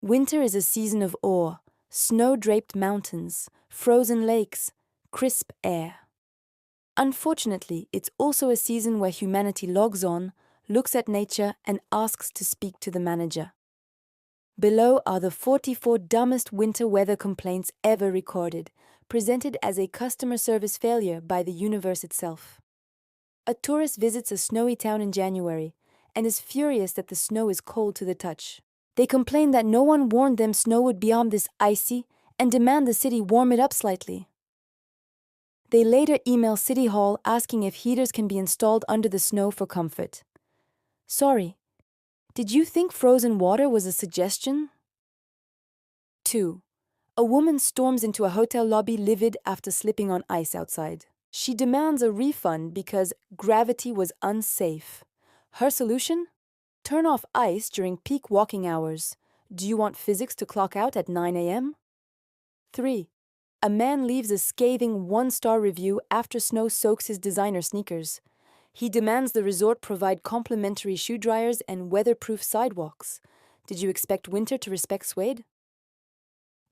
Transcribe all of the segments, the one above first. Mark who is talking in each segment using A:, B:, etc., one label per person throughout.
A: Winter is a season of awe, snow-draped mountains, frozen lakes, crisp air. Unfortunately, it's also a season where humanity logs on, looks at nature, and asks to speak to the manager. Below are the 44 dumbest winter weather complaints ever recorded, presented as a customer service failure by the universe itself. A tourist visits a snowy town in January and is furious that the snow is cold to the touch. They complain that no one warned them snow would become this icy and demand the city warm it up slightly. They later email City Hall asking if heaters can be installed under the snow for comfort. Sorry, did you think frozen water was a suggestion? 2. A woman storms into a hotel lobby livid after slipping on ice outside. She demands a refund because gravity was unsafe. Her solution? Turn off ice during peak walking hours. Do you want physics to clock out at 9 a.m.? 3. A man leaves a scathing 1-star review after snow soaks his designer sneakers. He demands the resort provide complimentary shoe dryers and weatherproof sidewalks. Did you expect winter to respect suede?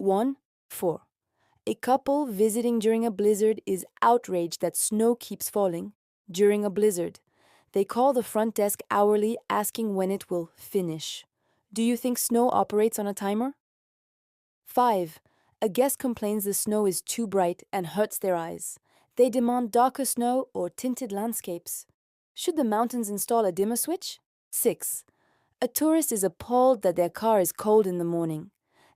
A: 4. A couple visiting during a blizzard is outraged that snow keeps falling during a blizzard. They call the front desk hourly asking when it will finish. Do you think snow operates on a timer? 5. A guest complains the snow is too bright and hurts their eyes. They demand darker snow or tinted landscapes. Should the mountains install a dimmer switch? 6. A tourist is appalled that their car is cold in the morning.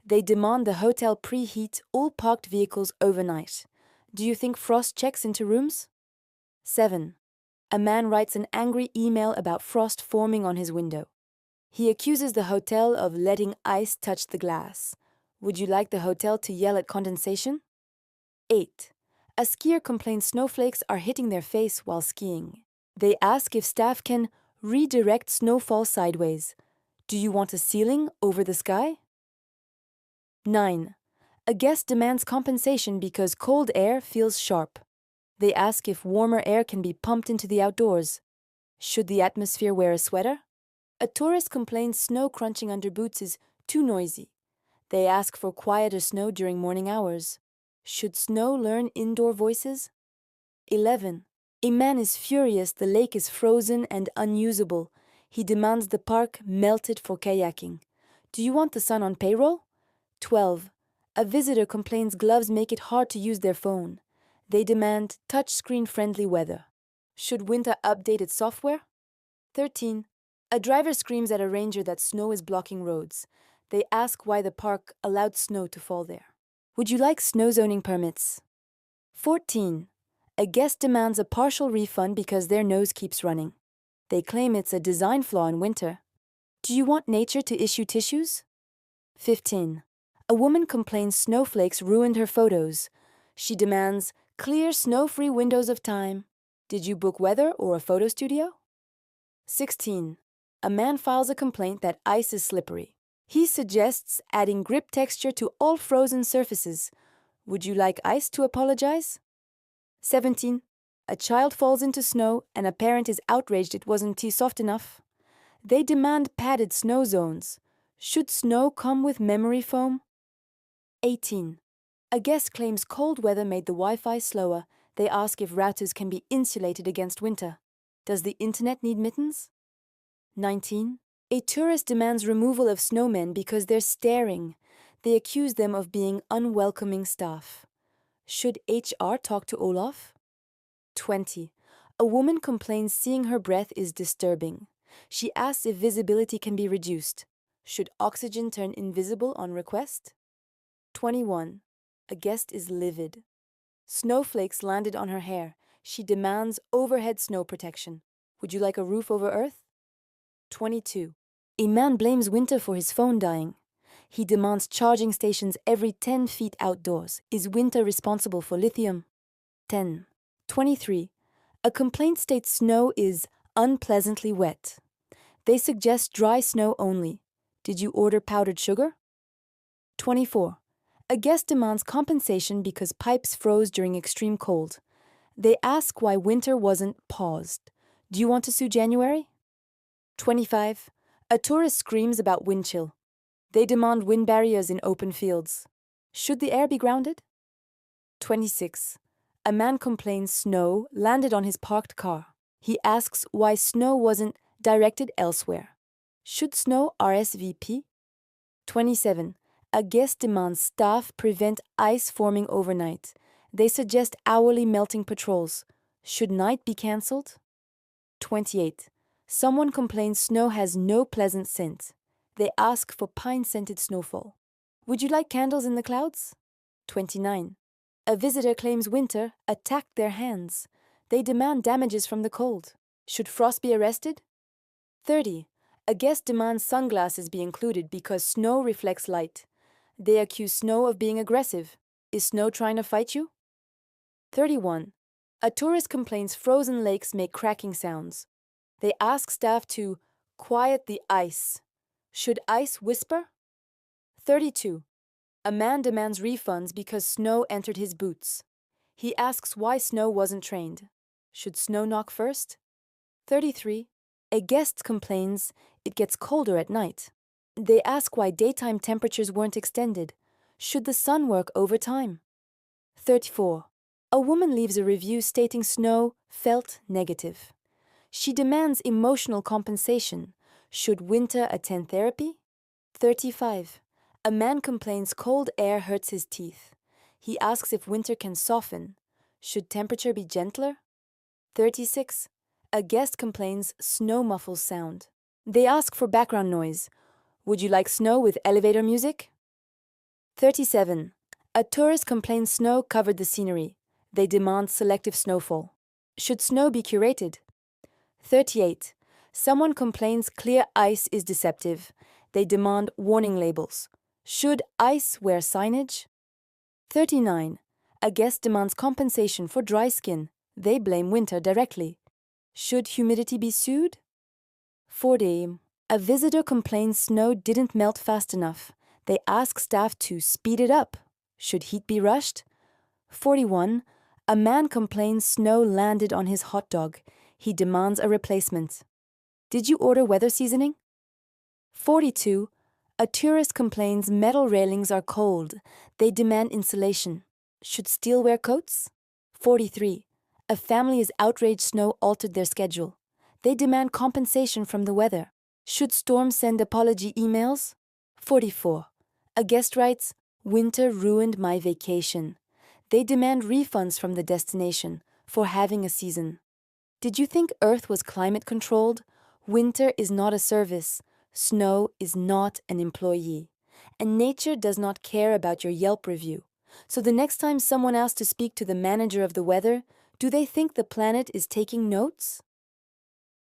A: They demand the hotel preheat all parked vehicles overnight. Do you think frost checks into rooms? 7. A man writes an angry email about frost forming on his window. He accuses the hotel of letting ice touch the glass. Would you like the hotel to yell at condensation? 8. A skier complains snowflakes are hitting their face while skiing. They ask if staff can redirect snowfall sideways. Do you want a ceiling over the sky? 9. A guest demands compensation because cold air feels sharp. They ask if warmer air can be pumped into the outdoors. Should the atmosphere wear a sweater? A tourist complains snow crunching under boots is too noisy. They ask for quieter snow during morning hours. Should snow learn indoor voices? 11. A man is furious the lake is frozen and unusable. He demands the park melted for kayaking. Do you want the sun on payroll? 12. A visitor complains gloves make it hard to use their phone. They demand touchscreen-friendly weather. Should winter update its software? 13. A driver screams at a ranger that snow is blocking roads. They ask why the park allowed snow to fall there. Would you like snow zoning permits? 14. A guest demands a partial refund because their nose keeps running. They claim it's a design flaw in winter. Do you want nature to issue tissues? 15. A woman complains snowflakes ruined her photos. She demands clear snow-free windows of time. Did you book weather or a photo studio? 16. A man files a complaint that ice is slippery. He suggests adding grip texture to all frozen surfaces. Would you like ice to apologize? 17. A child falls into snow and a parent is outraged it wasn't too soft enough. They demand padded snow zones. Should snow come with memory foam? 18. A guest claims cold weather made the Wi-Fi slower. They ask if routers can be insulated against winter. Does the internet need mittens? 19. A tourist demands removal of snowmen because they're staring. They accuse them of being unwelcoming staff. Should HR talk to Olaf? 20. A woman complains seeing her breath is disturbing. She asks if visibility can be reduced. Should oxygen turn invisible on request? 21. A guest is livid. Snowflakes landed on her hair. She demands overhead snow protection. Would you like a roof over earth? 22. A man blames winter for his phone dying. He demands charging stations every 10 feet outdoors. Is winter responsible for lithium? 10. 23. A complaint states snow is unpleasantly wet. They suggest dry snow only. Did you order powdered sugar? 24. A guest demands compensation because pipes froze during extreme cold. They ask why winter wasn't paused. Do you want to sue January? 25. A tourist screams about wind chill. They demand wind barriers in open fields. Should the air be grounded? 26. A man complains snow landed on his parked car. He asks why snow wasn't directed elsewhere. Should snow RSVP? 27. A guest demands staff prevent ice forming overnight. They suggest hourly melting patrols. Should night be cancelled? 28. Someone complains snow has no pleasant scent. They ask for pine-scented snowfall. Would you like candles in the clouds? 29. A visitor claims winter attacked their hands. They demand damages from the cold. Should frost be arrested? 30. A guest demands sunglasses be included because snow reflects light. They accuse snow of being aggressive. Is snow trying to fight you? 31. A tourist complains frozen lakes make cracking sounds. They ask staff to quiet the ice. Should ice whisper? 32. A man demands refunds because snow entered his boots. He asks why snow wasn't trained. Should snow knock first? 33. A guest complains it gets colder at night. They ask why daytime temperatures weren't extended. Should the sun work overtime? 34. A woman leaves a review stating snow felt negative. She demands emotional compensation. Should winter attend therapy? 35. A man complains cold air hurts his teeth. He asks if winter can soften. Should temperature be gentler? 36. A guest complains snow muffles sound. They ask for background noise. Would you like snow with elevator music? 37. A tourist complains snow covered the scenery. They demand selective snowfall. Should snow be curated? 38. Someone complains clear ice is deceptive. They demand warning labels. Should ice wear signage? 39. A guest demands compensation for dry skin. They blame winter directly. Should humidity be sued? 40. A visitor complains snow didn't melt fast enough. They ask staff to speed it up. Should heat be rushed? 41. A man complains snow landed on his hot dog. He demands a replacement. Did you order weather seasoning? 42. A tourist complains metal railings are cold. They demand insulation. Should steel wear coats? 43. A family is outraged snow altered their schedule. They demand compensation from the weather. Should storms send apology emails? 44. A guest writes, winter ruined my vacation. They demand refunds from the destination for having a season. Did you think Earth was climate controlled? Winter is not a service. Snow is not an employee. And nature does not care about your Yelp review. So the next time someone asks to speak to the manager of the weather, do they think the planet is taking notes?